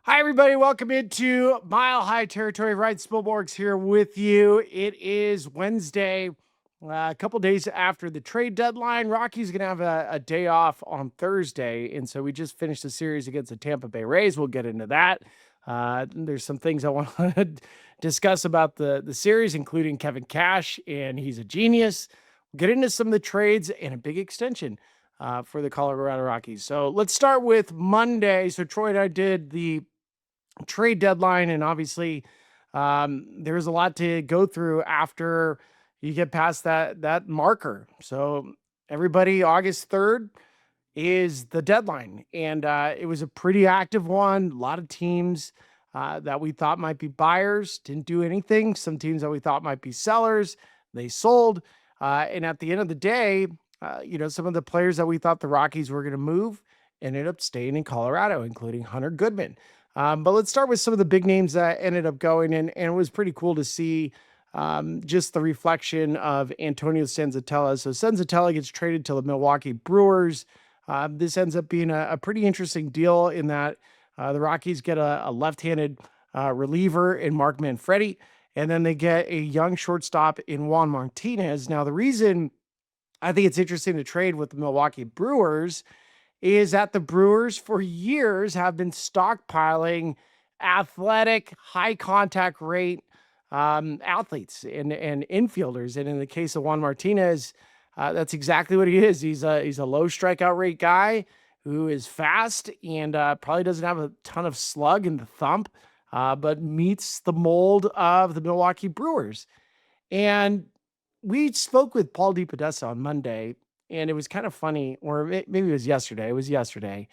Hi, everybody. Welcome into Mile High Territory. Ryan Spilborghs here with you. It is Wednesday, a couple days after the trade deadline. Rockies going to have a day off on Thursday. And so we just finished the series against the Tampa Bay Rays. We'll get into that. There's some things I want to discuss about the series, including Kevin Cash, and he's a genius. We'll get into some of the trades and a big extension for the Colorado Rockies. So let's start with Monday. So Troy and I did the trade deadline, and obviously there's a lot to go through after you get past that marker. So everybody, August 3rd is the deadline, and it was a pretty active one. A lot of teams that we thought might be buyers didn't do anything. Some teams that we thought might be sellers, they sold. And at the end of the day, some of the players that we thought the Rockies were going to move ended up staying in Colorado, including Hunter Goodman. But let's start with some of the big names that ended up going in, and it was pretty cool to see just the reflection of Antonio Senzatela. So Senzatela gets traded to the Milwaukee Brewers. This ends up being a pretty interesting deal in that the Rockies get a left-handed reliever in Mark Manfredi, and then they get a young shortstop in Juan Martinez. Now, the reason I think it's interesting to trade with the Milwaukee Brewers is that the Brewers for years have been stockpiling athletic, high contact rate athletes and infielders. And in the case of Juan Martinez, that's exactly what he is. He's a low strikeout rate guy who is fast and probably doesn't have a ton of slug in the thump, but meets the mold of the Milwaukee Brewers. And we spoke with Paul DePodesta on Monday, and it was kind of funny, or maybe it was yesterday. It was yesterday.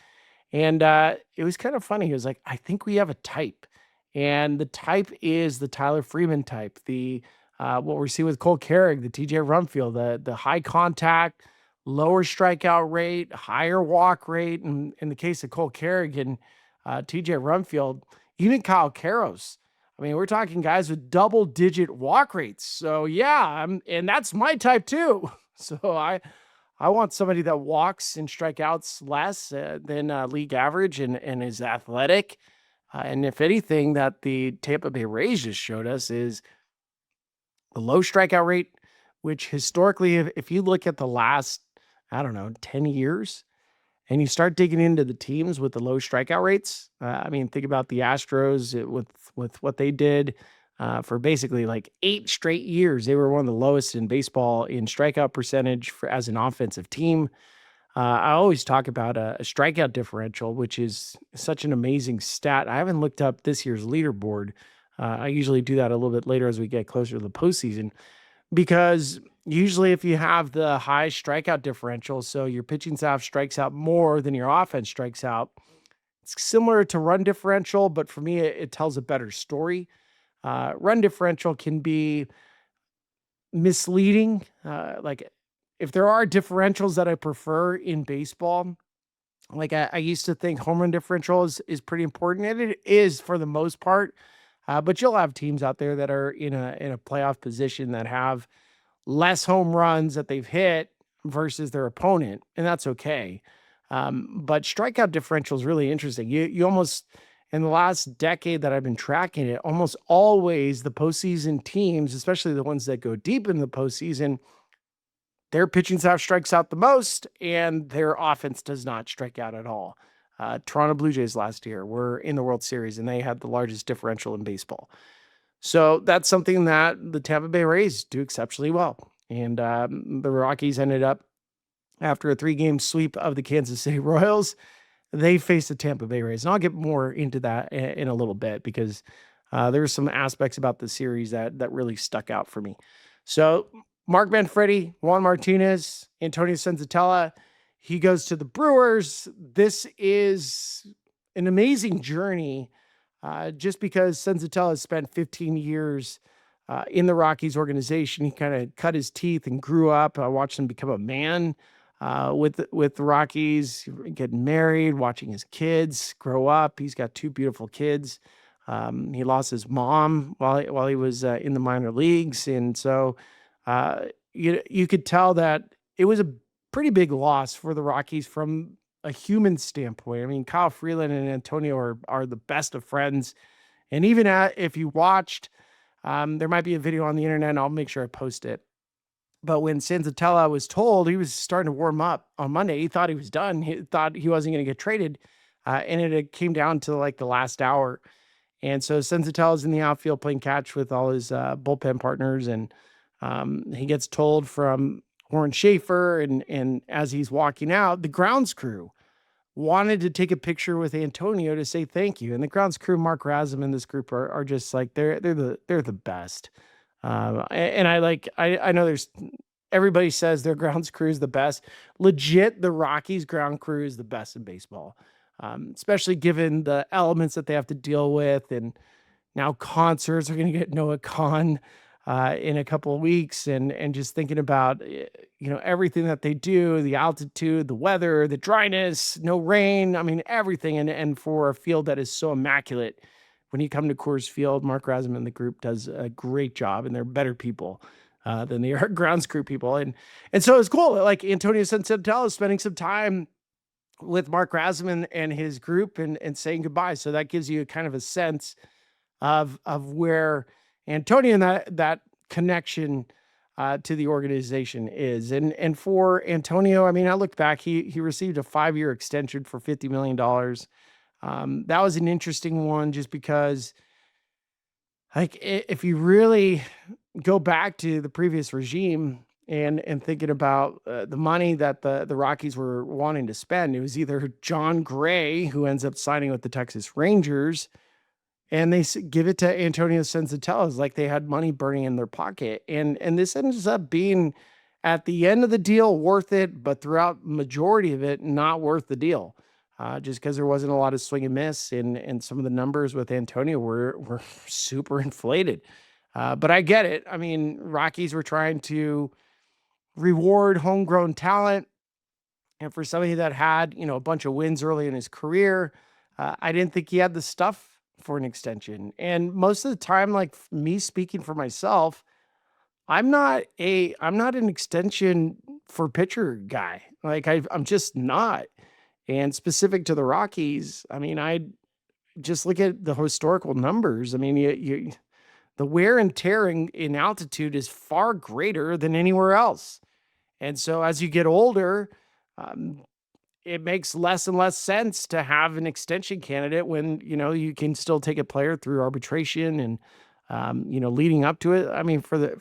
And it was kind of funny. He was like, I think we have a type. And the type is the Tyler Freeman type, the what we're seeing with Cole Carrig, the TJ Rumfield, the high contact, lower strikeout rate, higher walk rate. And in the case of Cole Carrig and TJ Rumfield, even Kyle Karros. I mean, we're talking guys with double-digit walk rates. So yeah, and that's my type too. So I want somebody that walks and strikeouts less than league average and is athletic. And if anything, that the Tampa Bay Rays just showed us is the low strikeout rate, which historically, if you look at the last, 10 years, and you start digging into the teams with the low strikeout rates, think about the Astros with what they did for basically like 8 straight years. They were one of the lowest in baseball in strikeout percentage as an offensive team. I always talk about a strikeout differential, which is such an amazing stat. I haven't looked up this year's leaderboard. I usually do that a little bit later as we get closer to the postseason, because usually if you have the high strikeout differential, so your pitching staff strikes out more than your offense strikes out, it's similar to run differential, but for me, it tells a better story. Run differential can be misleading. Like if there are differentials that I prefer in baseball, like I used to think home run differential is pretty important, and it is for the most part. But you'll have teams out there that are in a playoff position that have less home runs that they've hit versus their opponent, and that's okay. But strikeout differential is really interesting. You almost, in the last decade that I've been tracking it, almost always the postseason teams, especially the ones that go deep in the postseason, their pitching staff strikes out the most, and their offense does not strike out at all. Toronto Blue Jays last year were in the World Series, and they had the largest differential in baseball. So that's something that the Tampa Bay Rays do exceptionally well. And the Rockies ended up, after a 3-game sweep of the Kansas City Royals, they faced the Tampa Bay Rays. And I'll get more into that in a little bit, because there were some aspects about the series that really stuck out for me. So Mark Manfredi, Juan Martinez, Antonio Senzatela, he goes to the Brewers. This is an amazing journey, just because Senzatela has spent 15 years in the Rockies organization. He kind of cut his teeth and grew up. I watched him become a man with the Rockies, getting married, watching his kids grow up. He's got 2 beautiful kids. He lost his mom while he was in the minor leagues, and so you could tell that it was a pretty big loss for the Rockies from a human standpoint. I mean, Kyle Freeland and Antonio are the best of friends. And even if you watched, there might be a video on the internet, and I'll make sure I post it. But when Senzatela was told he was starting to warm up on Monday, he thought he was done. He thought he wasn't going to get traded. And it came down to like the last hour. And so Senzatela's in the outfield playing catch with all his bullpen partners. And he gets told from Warren Schaefer. And as he's walking out, the grounds crew wanted to take a picture with Antonio to say thank you. And the grounds crew, Mark Razum and this group are just like, they're the best. And I know everybody says their grounds crew is the best. Legit, the Rockies ground crew is the best in baseball, especially given the elements that they have to deal with. And now concerts are going to get Noah Khan in a couple of weeks, and just thinking about everything that they do, the altitude, the weather, the dryness, no rain. I mean everything, and for a field that is so immaculate. When you come to Coors Field, Mark Razum and the group does a great job, and they're better people than they are grounds crew people. And so it's cool. Like Antonio Senzatela is spending some time with Mark Razum and his group and saying goodbye. So that gives you kind of a sense of where Antonio and that connection to the organization is. And for Antonio, I mean, I look back, he received a 5-year extension for $50 million. That was an interesting one just because, like, if you really go back to the previous regime and thinking about the money that the Rockies were wanting to spend, it was either John Gray, who ends up signing with the Texas Rangers, and they give it to Antonio Senzatela. It's like they had money burning in their pocket. And this ends up being, at the end of the deal, worth it, but throughout majority of it, not worth the deal. Just because there wasn't a lot of swing and miss, and some of the numbers with Antonio were super inflated. But I get it. I mean, Rockies were trying to reward homegrown talent. And for somebody that had, a bunch of wins early in his career, I didn't think he had the stuff for an extension. And most of the time, like me speaking for myself, I'm not an extension for pitcher guy. Like I'm just not. And specific to the Rockies, I mean, I just look at the historical numbers. I mean, the wear and tear in altitude is far greater than anywhere else. And so as you get older, it makes less and less sense to have an extension candidate when, you can still take a player through arbitration and, leading up to it. I mean, the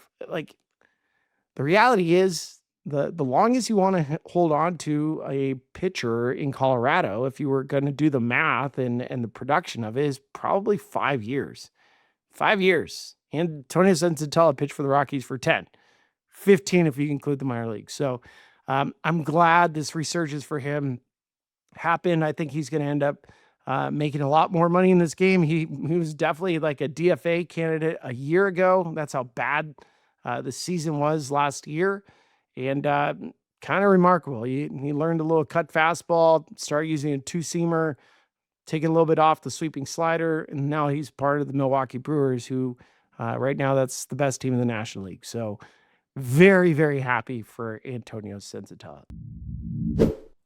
reality is, the longest you want to hold on to a pitcher in Colorado, if you were going to do the math and the production of it, is probably 5 years. 5 years. And Antonio Senzatela pitched for the Rockies for 10, 15 if you include the minor leagues. So I'm glad this resurgence for him happened. I think he's going to end up making a lot more money in this game. He was definitely like a DFA candidate a year ago. That's how bad the season was last year. And kind of remarkable. He learned a little cut fastball, started using a two-seamer, taking a little bit off the sweeping slider, and now he's part of the Milwaukee Brewers, who right now that's the best team in the National League. So very, very happy for Antonio Senzatela.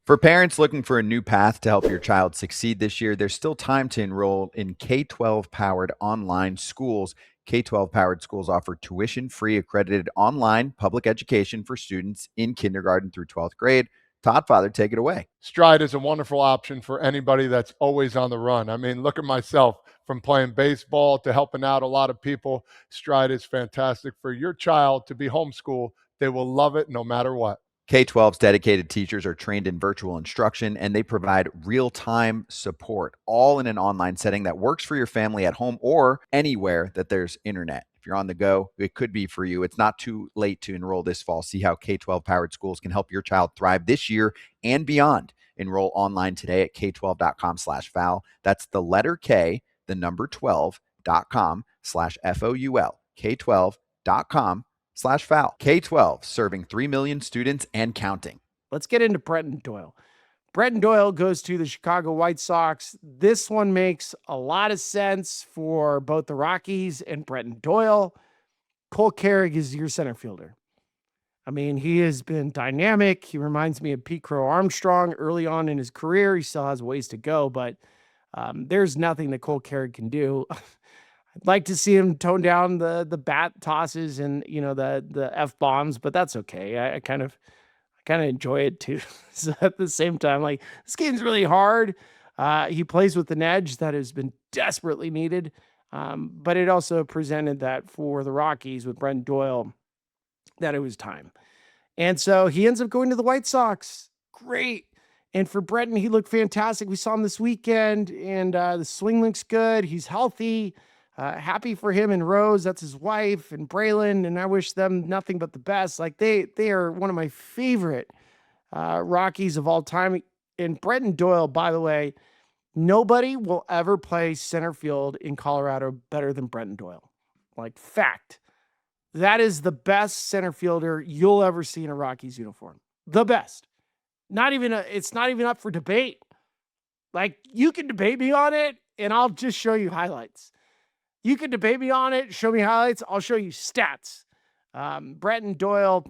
For parents looking for a new path to help your child succeed this year, there's still time to enroll in K-12-powered online schools. K-12-powered schools offer tuition-free accredited online public education for students in kindergarten through 12th grade. Todd, Father, take it away. Stride is a wonderful option for anybody that's always on the run. I mean, look at myself, from playing baseball to helping out a lot of people. Stride is fantastic for your child to be homeschooled. They will love it no matter what. K-12's dedicated teachers are trained in virtual instruction, and they provide real-time support, all in an online setting that works for your family at home or anywhere that there's internet. If you're on the go, it could be for you. It's not too late to enroll this fall. See how K-12-powered schools can help your child thrive this year and beyond. Enroll online today at k12.com/foul. That's the letter K, the number 12.com/FOUL. K12.com/foul. K-12, serving 3 million students and counting. Let's get into Brenton Doyle. Brenton Doyle goes to the Chicago White Sox. This one makes a lot of sense for both the Rockies and Brenton Doyle. Cole Carrick is your center fielder. I mean, he has been dynamic. He reminds me of Pete Crow Armstrong early on in his career. He still has ways to go, but there's nothing that Cole Carrick can do. I'd like to see him tone down the bat tosses and the F bombs, but that's okay. I kind of enjoy it too. So at the same time, like, this game's really hard. He plays with an edge that has been desperately needed, but it also presented that for the Rockies with Brenton Doyle that it was time. And so he ends up going to the White Sox. Great. And for Brenton, he looked fantastic. We saw him this weekend, and the swing looks good. He's healthy. Happy for him and Rose. That's his wife, and Braylon. And I wish them nothing but the best. Like, they are one of my favorite Rockies of all time. And Brenton Doyle, by the way, nobody will ever play center field in Colorado better than Brenton Doyle. Like, fact. That is the best center fielder you'll ever see in a Rockies uniform. The best. It's not even up for debate. Like, you can debate me on it, and I'll just show you highlights. You can debate me on it, show me highlights, I'll show you stats. Brenton Doyle,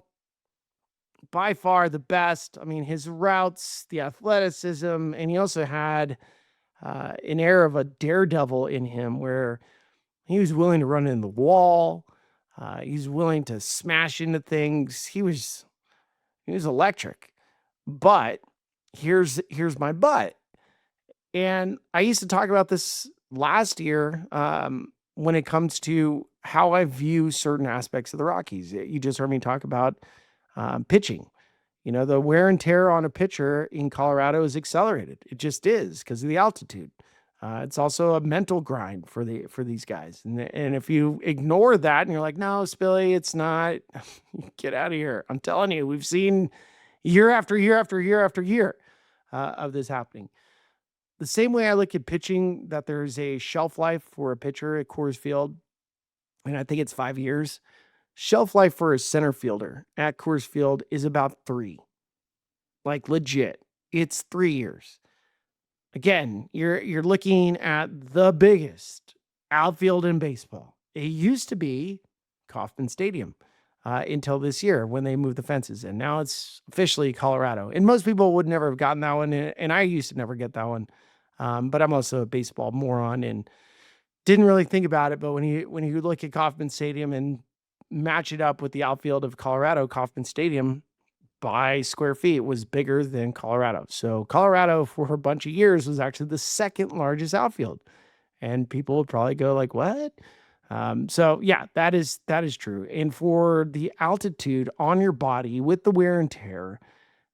by far the best. I mean, his routes, the athleticism, and he also had an air of a daredevil in him where he was willing to run in the wall. He's willing to smash into things. He was electric. But here's my but. And I used to talk about this last year when it comes to how I view certain aspects of the Rockies. You just heard me talk about pitching. The wear and tear on a pitcher in Colorado is accelerated. It just is because of the altitude. It's also a mental grind for these guys. And if you ignore that and you're like, no, Spilly, it's not, get out of here. I'm telling you, we've seen year after year after year after year of this happening. The same way I look at pitching, that there's a shelf life for a pitcher at Coors Field, and I think it's 5 years. Shelf life for a center fielder at Coors Field is about 3. Like, legit. It's 3 years. Again, you're looking at the biggest outfield in baseball. It used to be Kauffman Stadium until this year when they moved the fences in. Now it's officially Colorado. And most people would never have gotten that one. And I used to never get that one. But I'm also a baseball moron and didn't really think about it. But when you look at Kauffman Stadium and match it up with the outfield of Colorado, Kauffman Stadium by square feet was bigger than Colorado. So Colorado for a bunch of years was actually the second largest outfield. And people would probably go like, what? So yeah, that is true. And for the altitude on your body with the wear and tear,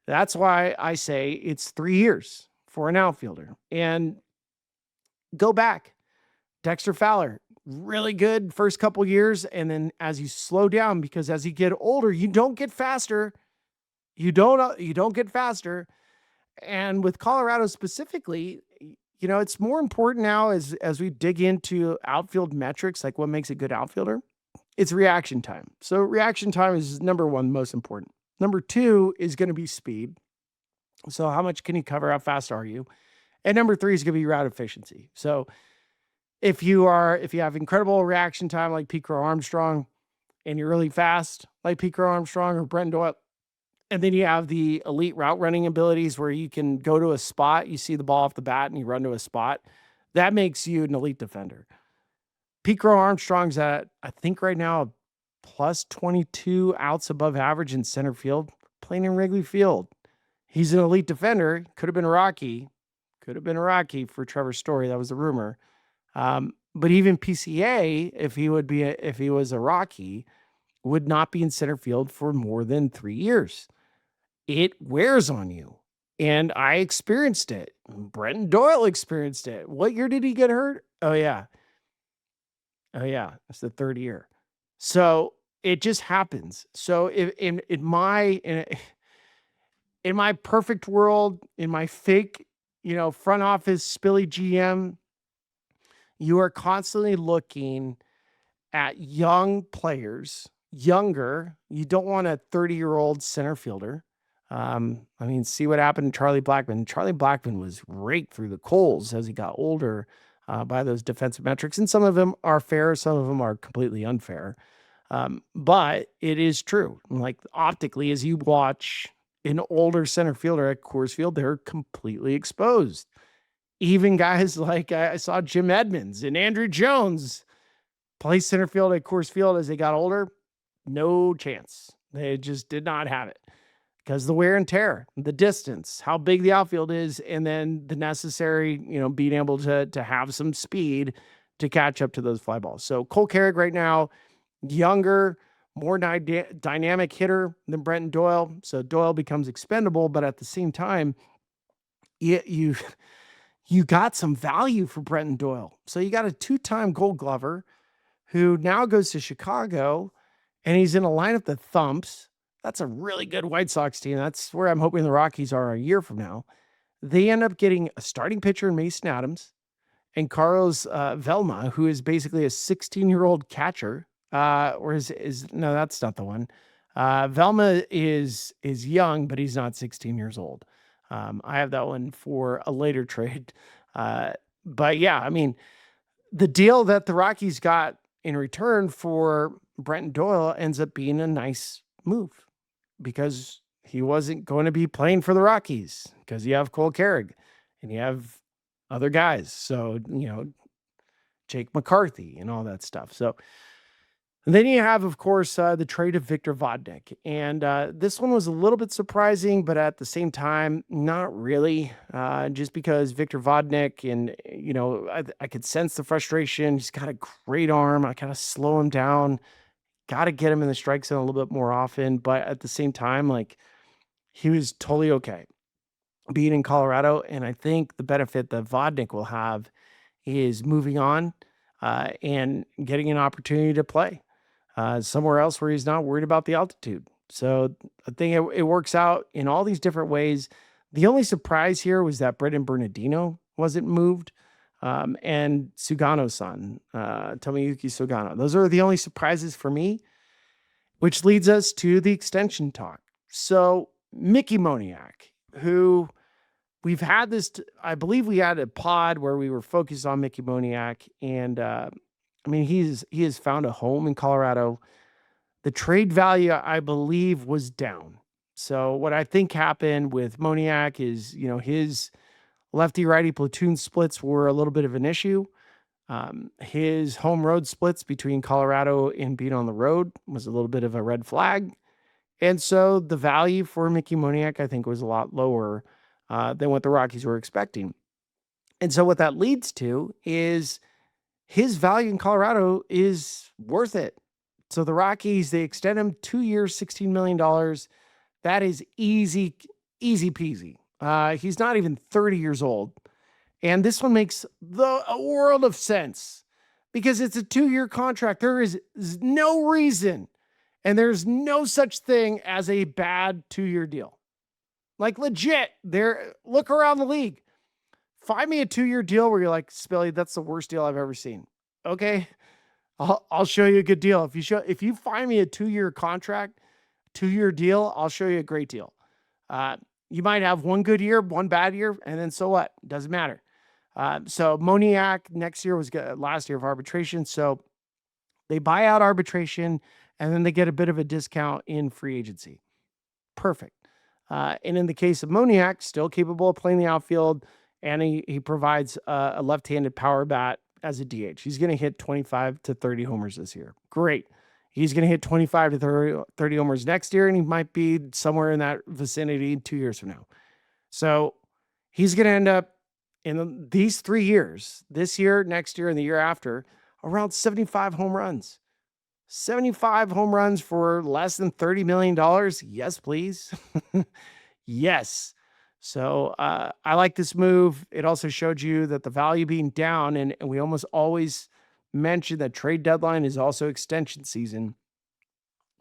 that's why I say it's 3 years for an outfielder. And go back, Dexter Fowler, really good first couple years. And then as you slow down, because as you get older, you don't get faster. You don't get faster. And with Colorado specifically, it's more important now as we dig into outfield metrics, like what makes a good outfielder, it's reaction time. So reaction time is number one, most important. Number two is going to be speed. So how much can you cover? How fast are you? And number three is going to be route efficiency. So if you have incredible reaction time like Pete Crow Armstrong, and you're really fast like Pete Crow Armstrong or Brenton Doyle, and then you have the elite route running abilities where you can go to a spot, you see the ball off the bat, and you run to a spot. That makes you an elite defender. Pete Crow Armstrong's at, I think right now, plus 22 outs above average in center field, playing in Wrigley Field. He's an elite defender. Could have been a Rocky. For Trevor Story. That was the rumor. But even PCA, if he was a Rocky, would not be in center field for more than 3 years. It wears on you. And I experienced it. Brenton Doyle experienced it. What year did he get hurt? Oh yeah. It's the third year. So it just happens. So in my perfect world, in my fake, front office Spilly GM, you are constantly looking at young players, younger. You don't want a 30-year-old center fielder. See what happened to Charlie Blackmon. Charlie Blackmon was raked through the coals as he got older by those defensive metrics. And some of them are fair. Some of them are completely unfair. But it is true. Like optically, as you watch an older center fielder at Coors Field, they're completely exposed. Even guys like I saw Jim Edmonds and Andrew Jones play center field at Coors Field as they got older. No chance. They just did not have it because the wear and tear, the distance, how big the outfield is, and then the necessary, being able to have some speed to catch up to those fly balls. So Cole Carrick right now, younger, more dynamic hitter than Brenton Doyle. So Doyle becomes expendable, but at the same time, you got some value for Brenton Doyle. So you got a 2-time Gold Glover who now goes to Chicago, and he's in a lineup that thumps. That's a really good White Sox team. That's where I'm hoping the Rockies are a year from now. They end up getting a starting pitcher in Mason Adams and Carlos Velma, who is basically a 16-year-old catcher. Or no, that's not the one. Velma is young, but he's not 16 years old. I have that one for a later trade. But yeah, I mean, the deal that the Rockies got in return for Brenton Doyle ends up being a nice move because he wasn't going to be playing for the Rockies because you have Cole Carrick and you have other guys. So, Jake McCarthy and all that stuff. So, and then you have, of course, the trade of Victor Vodnik. And this one was a little bit surprising, but at the same time, not really. Just because Victor Vodnik and, I could sense the frustration. He's got a great arm. I kind of slow him down. Got to get him in the strike zone a little bit more often. But at the same time, like, he was totally okay being in Colorado. And I think the benefit that Vodnik will have is moving on and getting an opportunity to play somewhere else where he's not worried about the altitude. So I think it works out in all these different ways. The only surprise here was that Brendan Bernardino wasn't moved. And Sugano-san, Tomoyuki Sugano. Those are the only surprises for me, which leads us to the extension talk. So Mickey Moniak, who we've had this, I believe we had a pod where we were focused on Mickey Moniak, and he has found a home in Colorado. The trade value, I believe, was down. So what I think happened with Moniak is, his lefty-righty platoon splits were a little bit of an issue. His home road splits between Colorado and being on the road was a little bit of a red flag. And so the value for Mickey Moniak, I think, was a lot lower than what the Rockies were expecting. And so what that leads to is his value in Colorado is worth it. So the Rockies, they extend him 2 years, $16 million. That is easy peasy. He's not even 30 years old. And this one makes a world of sense because it's a 2-year contract. There is no reason, and there's no such thing as a bad 2-year deal. Like legit, look around the league. Find me a 2-year deal where you're like, Spilly, that's the worst deal I've ever seen. Okay, I'll show you a good deal. If you find me a 2-year contract, 2-year deal, I'll show you a great deal. You might have one good year, one bad year, and then so what? Doesn't matter. So Moniac next year was last year of arbitration. So they buy out arbitration and then they get a bit of a discount in free agency. Perfect. And in the case of Moniac, still capable of playing the outfield, and he provides a left-handed power bat as a DH. He's going to hit 25 to 30 homers this year. Great. He's going to hit 25 to 30 homers next year, and he might be somewhere in that vicinity 2 years from now. So he's going to end up in these 3 years, this year, next year, and the year after, around 75 home runs. 75 home runs for less than $30 million. Yes, please. Yes. So I like this move. It also showed you that the value being down, and we almost always mention that trade deadline is also extension season.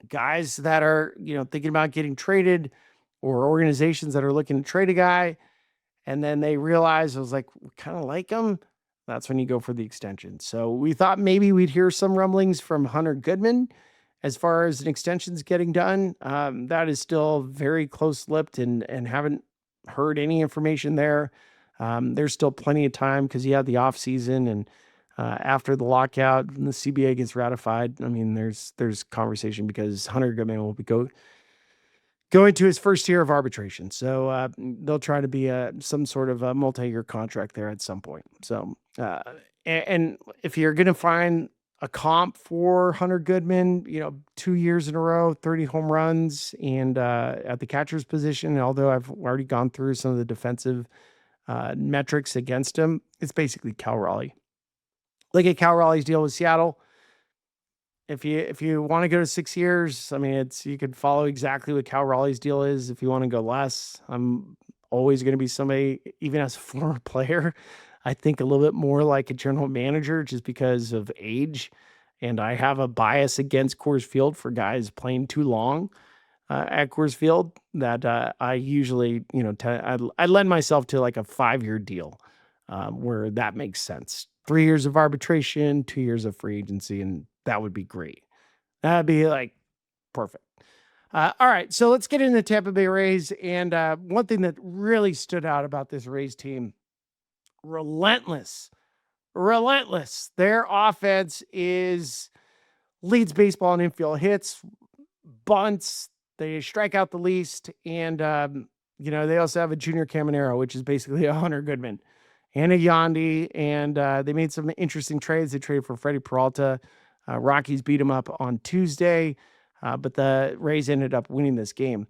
Guys that are, thinking about getting traded, or organizations that are looking to trade a guy, and then they realize, I was like, we kind of like him. That's when you go for the extension. So we thought maybe we'd hear some rumblings from Hunter Goodman as far as an extension's getting done. That is still very close-lipped and haven't heard any information there. There's still plenty of time because you have the off season, and after the lockout and the CBA gets ratified. I mean, there's conversation because Hunter Goodman will be going to his first year of arbitration. So they'll try to be some sort of a multi-year contract there at some point. So, and if you're going to find a comp for Hunter Goodman, 2 years in a row, 30 home runs, and at the catcher's position, although I've already gone through some of the defensive metrics against him, it's basically Cal Raleigh. Look at Cal Raleigh's deal with Seattle. If you want to go to 6 years, I mean, you could follow exactly what Cal Raleigh's deal is. If you want to go less, I'm always going to be somebody, even as a former player, I think a little bit more like a general manager just because of age. And I have a bias against Coors Field for guys playing too long at Coors Field that I usually, I lend myself to like a 5-year deal where that makes sense. 3 years of arbitration, 2 years of free agency, and that would be great. That'd be like perfect. All right, so let's get into the Tampa Bay Rays. And one thing that really stood out about this Rays team, relentless. Their offense leads baseball in infield hits, bunts. They strike out the least. And, they also have a junior Caminero, which is basically a Hunter Goodman and a Yandy. And they made some interesting trades. They traded for Freddie Peralta. Rockies beat him up on Tuesday, but the Rays ended up winning this game.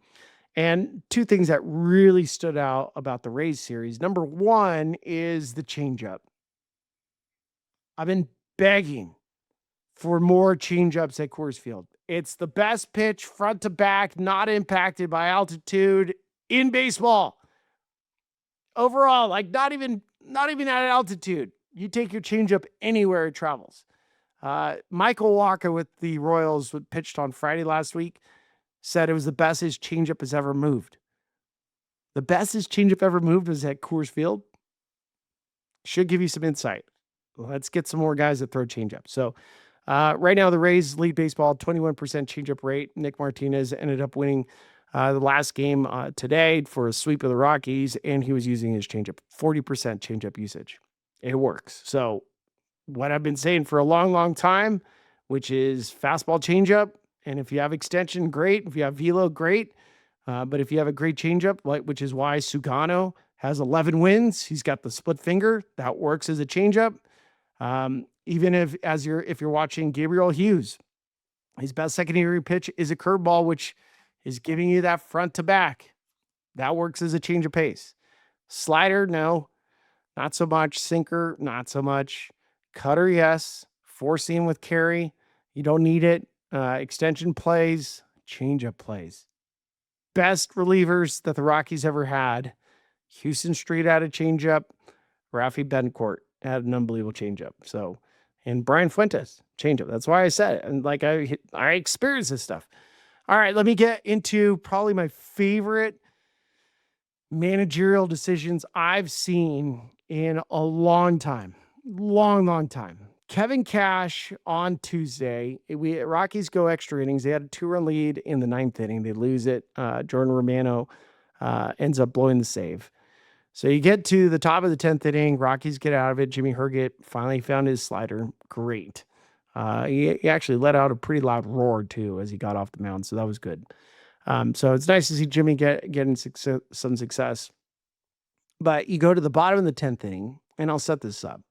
And two things that really stood out about the Rays series. Number one is the changeup. I've been begging for more changeups at Coors Field. It's the best pitch, front to back, not impacted by altitude in baseball. Overall, like not even at altitude. You take your changeup anywhere it travels. Michael Walker with the Royals, pitched on Friday last week, said it was the best his changeup has ever moved. The best his changeup ever moved was at Coors Field. Should give you some insight. Let's get some more guys that throw changeup. So right now the Rays lead baseball, 21% changeup rate. Nick Martinez ended up winning the last game today for a sweep of the Rockies, and he was using his changeup, 40% changeup usage. It works. So what I've been saying for a long, long time, which is fastball changeup. And if you have extension, great. If you have velo, great. But if you have a great changeup, which is why Sugano has 11 wins, he's got the split finger that works as a changeup. Even if you're watching Gabriel Hughes, his best secondary pitch is a curveball, which is giving you that front to back. That works as a change of pace. Slider, no, not so much. Sinker, not so much. Cutter, yes. Four seam with carry, you don't need it. Extension plays, changeup plays. Best relievers that the Rockies ever had. Houston Street had a changeup. Rafi Bencourt had an unbelievable changeup. So, and Brian Fuentes, changeup. That's why I said it. And like I experienced this stuff. All right, let me get into probably my favorite managerial decisions I've seen in a long time. Long time. Kevin Cash on Tuesday. Rockies go extra innings. They had a 2-run lead in the 9th inning. They lose it. Jordan Romano ends up blowing the save. So you get to the top of the 10th inning. Rockies get out of it. Jimmy Herget finally found his slider. Great. He actually let out a pretty loud roar, too, as he got off the mound. So that was good. So it's nice to see Jimmy getting some success. But you go to the bottom of the 10th inning, and I'll set this up.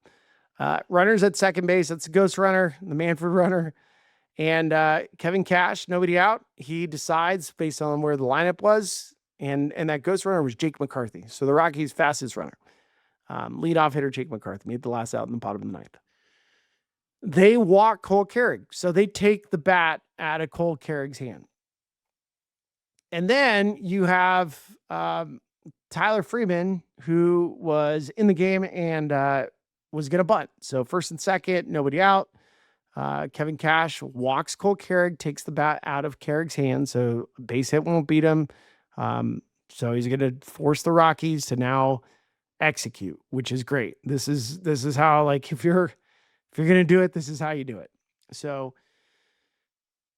Runners at second base. That's the ghost runner, the Manfred runner. And Kevin Cash, nobody out. He decides based on where the lineup was. And that ghost runner was Jake McCarthy. So the Rockies' fastest runner. Leadoff hitter Jake McCarthy made the last out in the bottom of the 9th. They walk Cole Carrig. So they take the bat out of Cole Carrig's hand. And then you have Tyler Freeman, who was in the game and was going to bunt. So first and second, nobody out. Kevin Cash walks Cole Carrig, takes the bat out of Carrig's hand. So base hit won't beat him. So he's going to force the Rockies to now execute, which is great. This is how, like, if you're going to do it, this is how you do it. So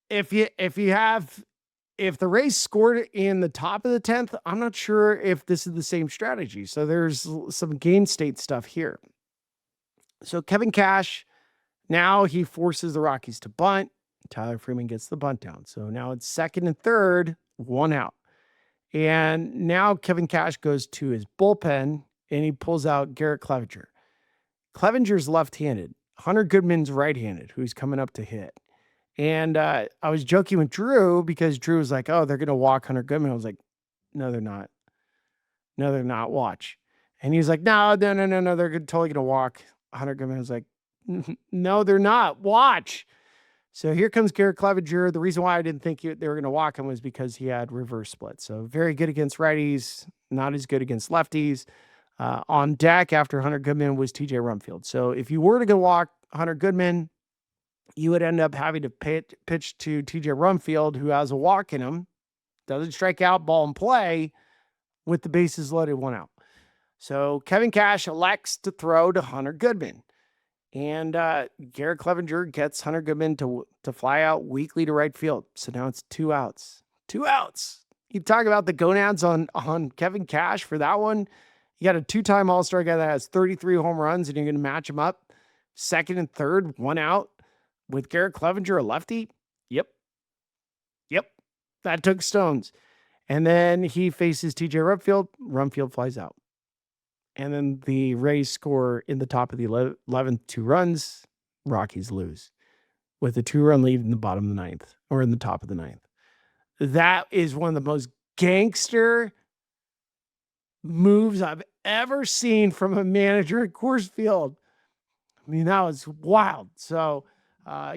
if the Rays scored in the top of the 10th, I'm not sure if this is the same strategy. So there's some game state stuff here. So Kevin Cash Now he forces the Rockies to bunt. Tyler Freeman gets the bunt down. So now it's second and third, 1 out. And now Kevin Cash goes to his bullpen and he pulls out Garrett Clevenger. Clevenger's left-handed. Hunter Goodman's right-handed, who's coming up to hit. And I was joking with Drew because Drew was like, oh, they're going to walk Hunter Goodman. I was like, no, they're not. No, they're not. Watch. And he was like, no. They're totally going to walk Hunter Goodman. I was like, no, they're not. Watch. So here comes Garrett Clevenger. The reason why I didn't think they were going to walk him was because he had reverse split. So very good against righties, not as good against lefties. On deck after Hunter Goodman was TJ Rumfield. So if you were to go walk Hunter Goodman, you would end up having to pitch to TJ Rumfield, who has a walk in him, doesn't strike out, ball in play, with the bases loaded, 1 out. So Kevin Cash elects to throw to Hunter Goodman. And Garrett Clevenger gets Hunter Goodman to fly out weakly to right field. So now it's 2 outs. 2 outs. You talk about the gonads on Kevin Cash for that one. You got a 2-time All-Star guy that has 33 home runs, and you're going to match him up second and third, 1 out with Garrett Clevenger, a lefty. Yep. That took stones. And then he faces TJ Rumfield. Rumfield flies out. And then the Rays score in the top of the 11th, 2 runs. Rockies lose with a 2-run lead in the bottom of the 9th, or in the top of the 9th. That is one of the most gangster moves I've ever seen from a manager at Coors Field. I mean, that was wild. So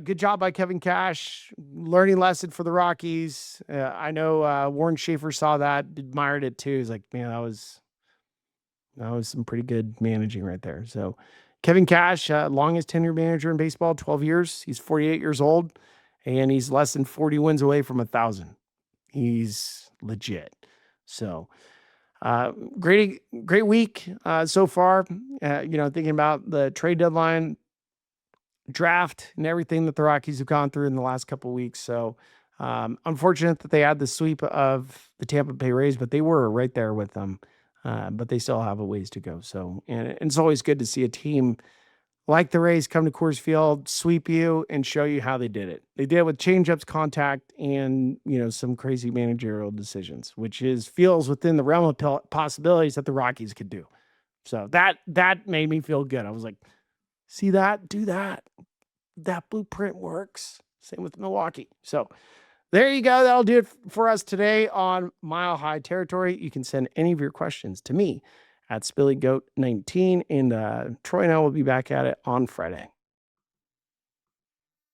good job by Kevin Cash. Learning lesson for the Rockies. I know Warren Schaefer saw that, admired it too. He's like, man, that was some pretty good managing right there. So Kevin Cash, longest tenured manager in baseball, 12 years. He's 48 years old, and he's less than 40 wins away from 1,000. He's legit. So great week so far. Thinking about the trade deadline, draft, and everything that the Rockies have gone through in the last couple of weeks. So unfortunate that they had the sweep of the Tampa Bay Rays, but they were right there with them. But they still have a ways to go. So, and it's always good to see a team like the Rays come to Coors Field, sweep you, and show you how they did it. They did it with changeups, contact, and some crazy managerial decisions, which feels within the realm of possibilities that the Rockies could do. So that made me feel good. I was like, see that, do that. That blueprint works. Same with Milwaukee. So there you go. That'll do it for us today on Mile High Territory. You can send any of your questions to me at SpillyGoat19, and Troy and I will be back at it on Friday.